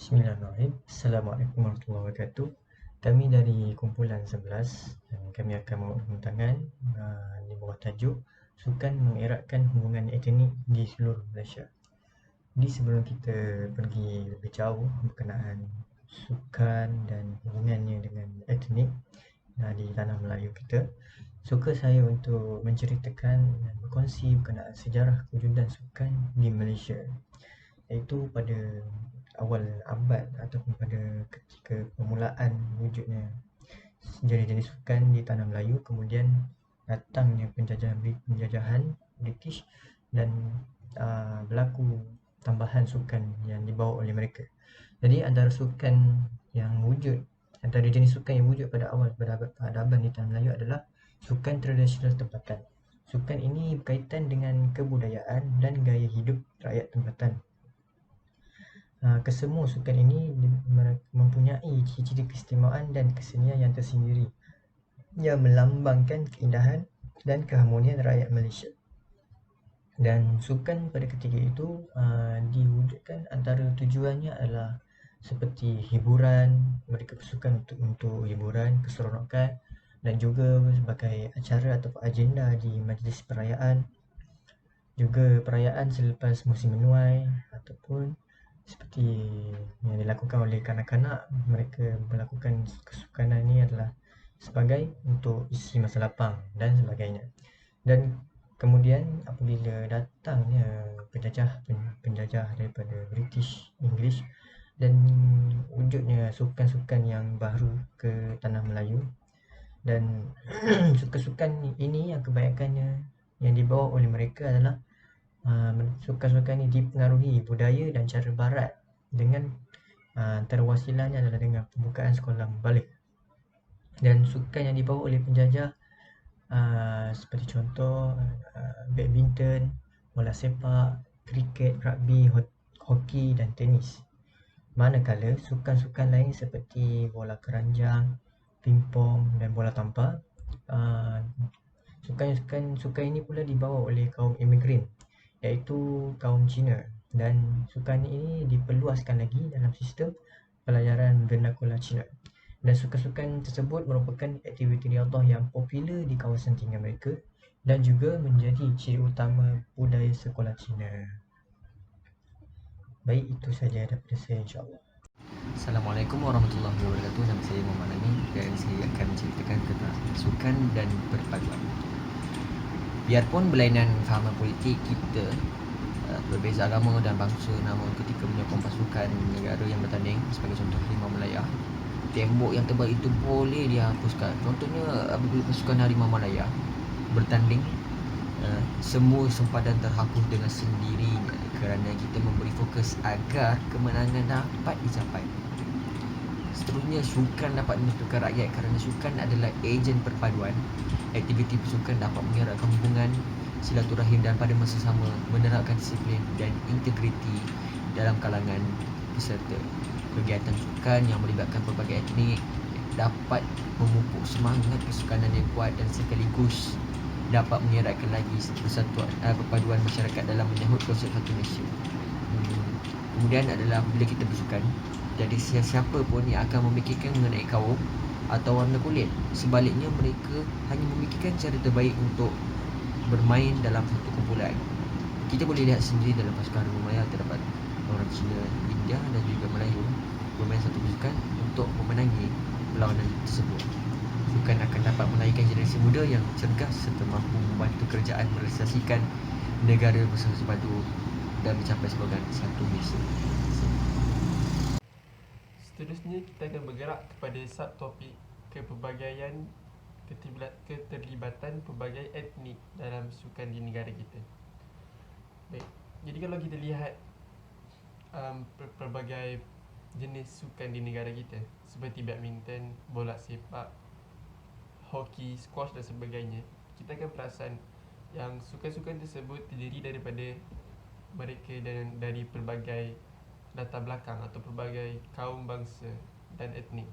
Bismillahirrahmanirrahim. Assalamualaikum warahmatullahi wabarakatuh. Kami dari kumpulan 11 dan kami akan membintangan di bawah tajuk Sukan Mengeratkan Hubungan Etnik di seluruh Malaysia. Jadi sebelum kita pergi lebih jauh berkenaan sukan dan hubungannya dengan etnik di tanah Melayu kita, suka saya untuk menceritakan dan berkongsi berkenaan sejarah kewujudan sukan di Malaysia, iaitu pada awal abad ataupun pada ketika permulaan wujudnya jenis-jenis sukan di tanah Melayu, kemudian datangnya penjajahan British dan berlaku tambahan sukan yang dibawa oleh mereka. Jadi antara jenis sukan yang wujud pada awal peradaban di tanah Melayu adalah sukan tradisional tempatan. Sukan ini berkaitan dengan kebudayaan dan gaya hidup rakyat tempatan. Kesemua sukan ini mempunyai ciri-ciri keistimewaan dan kesenian yang tersendiri yang melambangkan keindahan dan keharmonian rakyat Malaysia. Dan sukan pada ketika itu diwujudkan, antara tujuannya adalah seperti hiburan, mereka bersukan untuk hiburan, keseronokan, dan juga sebagai acara atau agenda di majlis perayaan, juga perayaan selepas musim menuai, ataupun seperti yang dilakukan oleh kanak-kanak, mereka melakukan kesukanan ini adalah sebagai untuk isi masa lapang dan sebagainya. Dan kemudian apabila datangnya penjajah daripada British, English, dan wujudnya sukan-sukan yang baru ke tanah Melayu, dan sukan-sukan ini yang kebanyakannya yang dibawa oleh mereka adalah sukan-sukan ini dipengaruhi budaya dan cara barat dengan antara wasilahnya adalah dengan pembukaan sekolah membalik. Dan sukan yang dibawa oleh penjajah seperti contoh badminton, bola sepak, kriket, rugby, hoki dan tenis. Manakala sukan-sukan lain seperti bola keranjang, pingpong dan bola tampar, sukan ini pula dibawa oleh kaum imigran, iaitu kaum Cina, dan sukan ini diperluaskan lagi dalam sistem pelajaran vernakular Cina. Dan sukan-sukan tersebut merupakan aktiviti riyadhah yang popular di kawasan tinggal mereka dan juga menjadi ciri utama budaya sekolah Cina. Baik, itu saja daripada saya, insyaAllah. Assalamualaikum warahmatullahi wabarakatuh. Nama saya Muhammad Amin dan saya akan menceritakan tentang sukan dan perpaduan. Biarpun berlainan fahaman politik kita, berbeza agama dan bangsa, namun ketika menyokong pasukan negara yang bertanding, sebagai contoh Harimau Malaya, tembok yang tebal itu boleh dihapuskan. Contohnya apabila pasukan Harimau Malaya bertanding, semua sempadan terhapus dengan sendirinya kerana kita memberi fokus agar kemenangan dapat dicapai. Seterusnya, sukan dapat menyatukan rakyat kerana sukan adalah ejen perpaduan. Aktiviti bersukan dapat mengeratkan hubungan, silaturahim dan pada masa sama menerapkan disiplin dan integriti dalam kalangan peserta. Kegiatan sukan yang melibatkan pelbagai etnik dapat memupuk semangat kesukanan yang kuat dan sekaligus dapat mengeratkan lagi persatuan perpaduan masyarakat dalam menyahut konsep satu Malaysia. Kemudian adalah bila kita bersukan, jadi siapa pun yang akan memikirkan mengenai kaum atau warna kulit. Sebaliknya, mereka hanya memikirkan cara terbaik untuk bermain dalam satu kumpulan. Kita boleh lihat sendiri dalam pasukan Harimau Malaya terdapat orang Cina, India dan juga Melayu bermain satu pasukan untuk memenangi perlawanan tersebut. Sukan akan dapat melahirkan generasi muda yang cergas serta mampu membantu kerajaan merealisasikan negara bersatu padu dan mencapai slogan satu Malaysia. Seterusnya kita akan bergerak kepada subtopik kepelbagaian keterlibatan pelbagai etnik dalam sukan di negara kita. Baik, jadi kalau kita lihat pelbagai jenis sukan di negara kita seperti badminton, bola sepak, hoki, squash dan sebagainya, kita akan perasan yang sukan-sukan tersebut terdiri daripada mereka dari pelbagai latar belakang atau pelbagai kaum bangsa dan etnik.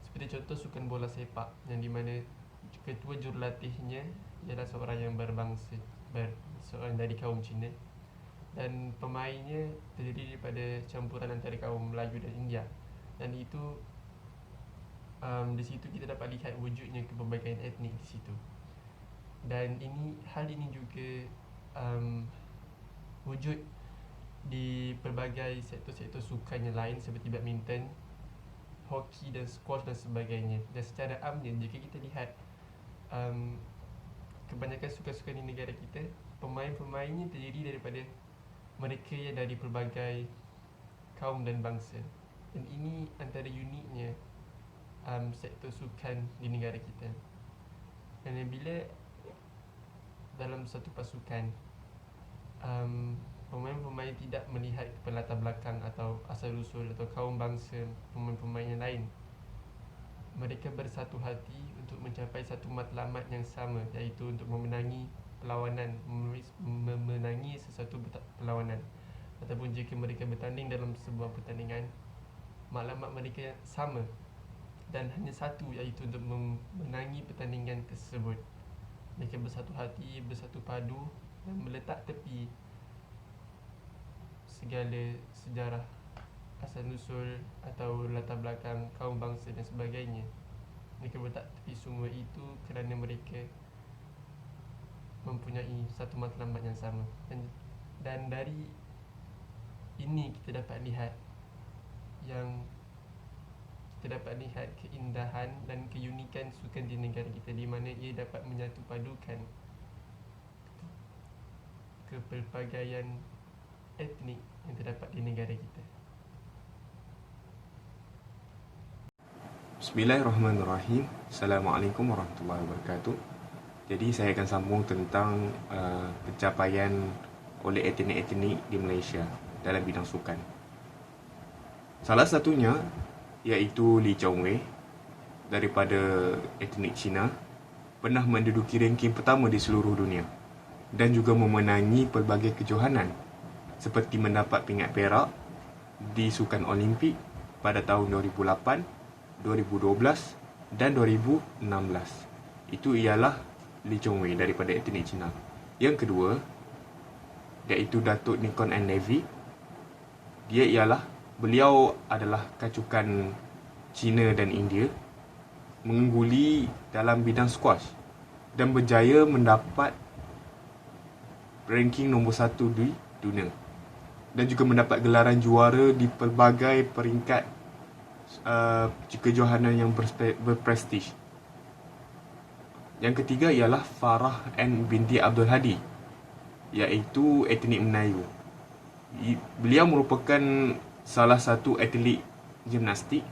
Seperti contoh sukan bola sepak yang di mana ketua jurulatihnya ialah seorang yang seorang dari kaum Cina, dan pemainnya terdiri daripada campuran antara kaum Melayu dan India, dan itu di situ kita dapat lihat wujudnya kepelbagaian etnik di situ. Dan hal ini juga wujud di pelbagai sektor-sektor sukan yang lain seperti badminton, hoki dan squash dan sebagainya. Dan secara amnya, jika kita lihat kebanyakan sukan-sukan di negara kita, pemain-pemainnya terdiri daripada mereka yang dari pelbagai kaum dan bangsa. Dan ini antara uniknya sektor sukan di negara kita. Dan bila dalam satu pasukan pemain-pemain tidak melihat kepada latar belakang atau asal-usul atau kaum bangsa pemain-pemain yang lain, mereka bersatu hati untuk mencapai satu matlamat yang sama, iaitu untuk memenangi perlawanan, memenangi sesuatu perlawanan. Ataupun jika mereka bertanding dalam sebuah pertandingan, matlamat mereka sama dan hanya satu, iaitu untuk memenangi pertandingan tersebut. Mereka bersatu hati, bersatu padu dan meletak tepi segala sejarah asal-usul atau latar belakang kaum bangsa dan sebagainya. Mereka letak tepi semua itu kerana mereka mempunyai satu matlamat yang sama. Dan dari ini kita dapat lihat keindahan dan keunikan sukan di negara kita, di mana ia dapat menyatu padukan kepelbagaian etnik yang terdapat di negara kita. Bismillahirrahmanirrahim. Assalamualaikum warahmatullahi wabarakatuh. Jadi saya akan sambung tentang pencapaian oleh etnik-etnik di Malaysia dalam bidang sukan. Salah satunya iaitu Lee Chong Wei daripada etnik Cina, pernah menduduki ranking pertama di seluruh dunia dan juga memenangi pelbagai kejohanan seperti mendapat pingat perak di Sukan Olimpik pada tahun 2008, 2012 dan 2016. Itu ialah Lee Chong Wei daripada etnik Cina. Yang kedua iaitu Datuk Nikon and Navy. Beliau adalah kacukan Cina dan India, mengungguli dalam bidang squash dan berjaya mendapat ranking nombor 1 di dunia dan juga mendapat gelaran juara di pelbagai peringkat kejohanan yang berprestij. Yang ketiga ialah Farah N binti Abdul Hadi, iaitu etnik Melayu. Beliau merupakan salah satu atlet gimnastik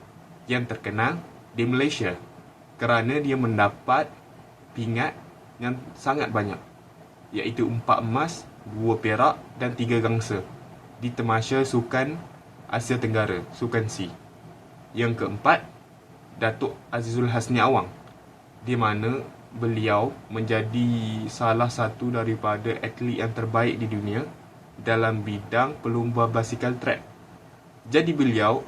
yang terkenal di Malaysia kerana dia mendapat pingat yang sangat banyak, iaitu 4 emas, 2 perak dan 3 gangsa di Tamasya Sukan Asia Tenggara, Sukan C. Yang keempat, Datuk Azizul Hasni Awang, di mana beliau menjadi salah satu daripada atlet yang terbaik di dunia dalam bidang pelumba basikal track. Jadi beliau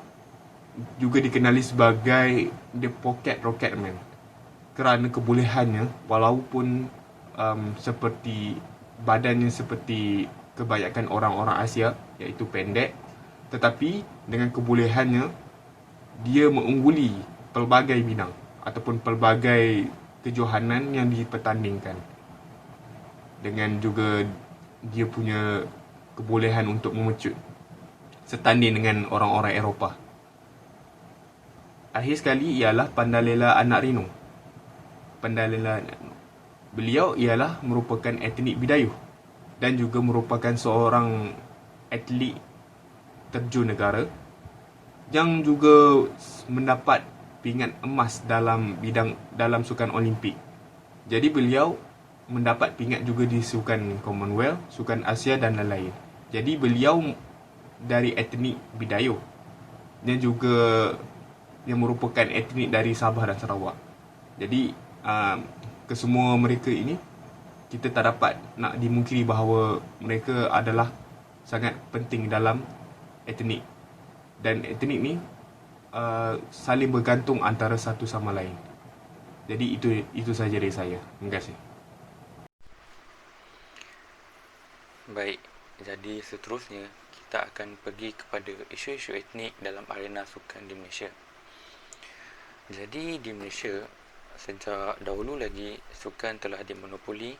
juga dikenali sebagai The Pocket Rocketman kerana kebolehannya, walaupun seperti badannya seperti kebanyakan orang-orang Asia, iaitu pendek, tetapi dengan kebolehannya dia mengungguli pelbagai bidang ataupun pelbagai kejohanan yang dipertandingkan. Dengan juga dia punya kebolehan untuk memecut setanding dengan orang-orang Eropah. Akhir sekali ialah Pandalela Anak Rino. Beliau ialah merupakan etnik Bidayuh dan juga merupakan seorang atlet terjun negara yang juga mendapat pingat emas dalam sukan Olimpik. Jadi beliau mendapat pingat juga di sukan Commonwealth, sukan Asia dan lain-lain. Jadi beliau dari etnik Bidayuh dan juga yang merupakan etnik dari Sabah dan Sarawak. Jadi kesemua mereka ini kita tak dapat nak dimungkiri bahawa mereka adalah sangat penting dalam etnik. Dan etnik ni saling bergantung antara satu sama lain. Jadi itu saja dari saya. Terima kasih. Baik, Jadi seterusnya kita akan pergi kepada isu-isu etnik dalam arena sukan di Malaysia. Jadi di Malaysia, sejak dahulu lagi sukan telah dimonopoli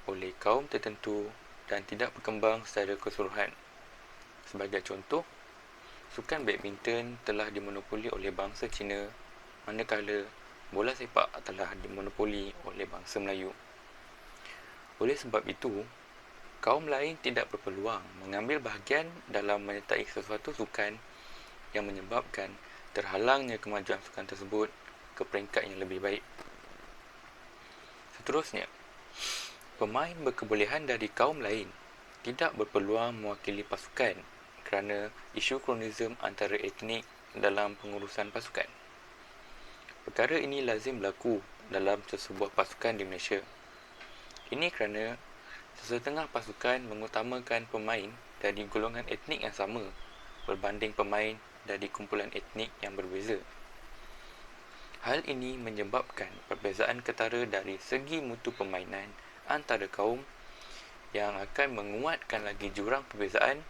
oleh kaum tertentu dan tidak berkembang secara keseluruhan. Sebagai contoh, sukan badminton telah dimonopoli oleh bangsa Cina, manakala bola sepak telah dimonopoli oleh bangsa Melayu. Oleh sebab itu, kaum lain tidak berpeluang mengambil bahagian dalam menyertai sesuatu sukan yang menyebabkan terhalangnya kemajuan sukan tersebut ke peringkat yang lebih baik. Seterusnya, pemain berkebolehan dari kaum lain tidak berpeluang mewakili pasukan kerana isu kronisme antara etnik dalam pengurusan pasukan. Perkara ini lazim berlaku dalam sesebuah pasukan di Malaysia. Ini kerana sesetengah pasukan mengutamakan pemain dari golongan etnik yang sama berbanding pemain dari kumpulan etnik yang berbeza. Hal ini menyebabkan perbezaan ketara dari segi mutu permainan antara kaum yang akan menguatkan lagi jurang perbezaan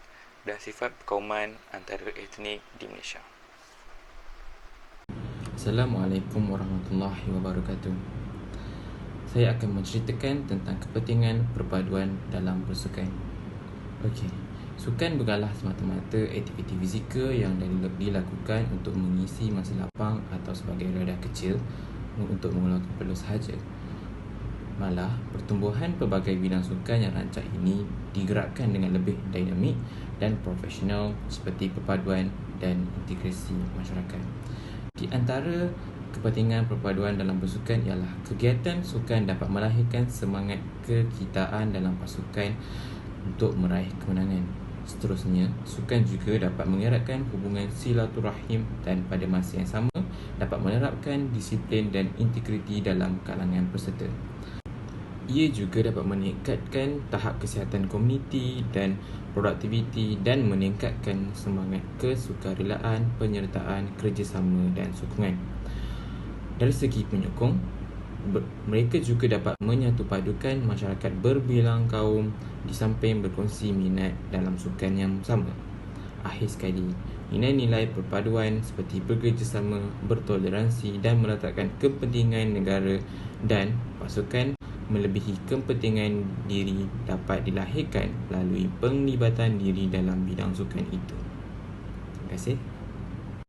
dan sifat perkauman antara etnik di Malaysia. Assalamualaikum warahmatullahi wabarakatuh. Saya akan menceritakan tentang kepentingan perpaduan dalam bersukan. Okey, sukan bukanlah semata-mata aktiviti fizikal yang dilakukan untuk mengisi masa lapang atau sebagai radah kecil untuk mengeluarkan peluh sahaja. Malah, pertumbuhan pelbagai bidang sukan yang rancak ini digerakkan dengan lebih dinamik dan profesional seperti perpaduan dan integrasi masyarakat. Di antara kepentingan perpaduan dalam bersukan ialah kegiatan sukan dapat melahirkan semangat kekitaan dalam pasukan untuk meraih kemenangan. Seterusnya, sukan juga dapat mengeratkan hubungan silaturahim dan pada masa yang sama dapat menerapkan disiplin dan integriti dalam kalangan peserta. Ia juga dapat meningkatkan tahap kesihatan komuniti dan produktiviti dan meningkatkan semangat kesukarelaan, penyertaan, kerjasama dan sokongan. Dari segi penyokong, mereka juga dapat menyatupadukan masyarakat berbilang kaum di samping berkongsi minat dalam sukan yang sama. Akhir sekali, nilai-nilai perpaduan seperti bekerjasama, bertoleransi dan meletakkan kepentingan negara dan pasukan melebihi kepentingan diri dapat dilahirkan melalui penglibatan diri dalam bidang sukan itu. Terima kasih.